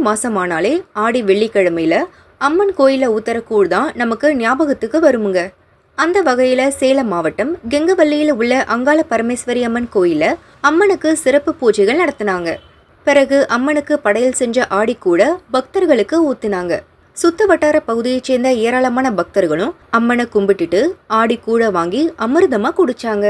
மாசமானாலே ஆடி வெள்ளிக்கிழமையில அம்மன் கோயில ஊத்துற கூழ் தான் நமக்கு ஞாபகத்துக்கு வருமுங்க. அந்த வகையில சேலம் மாவட்டம் கெங்கவல்லியில உள்ள அங்காள பரமேஸ்வரி அம்மன் கோயில அம்மனுக்கு சிறப்பு பூஜைகள் நடத்தினாங்க. பிறகு அம்மனுக்கு படையல் செஞ்ச ஆடி கூட பக்தர்களுக்கு ஊத்துனாங்க. சுத்து வட்டார பகுதியைச் சேர்ந்த ஏராளமான பக்தர்களும் அம்மனை கும்பிட்டுட்டு ஆடி கூட வாங்கி அமிர்தமா குடிச்சாங்க.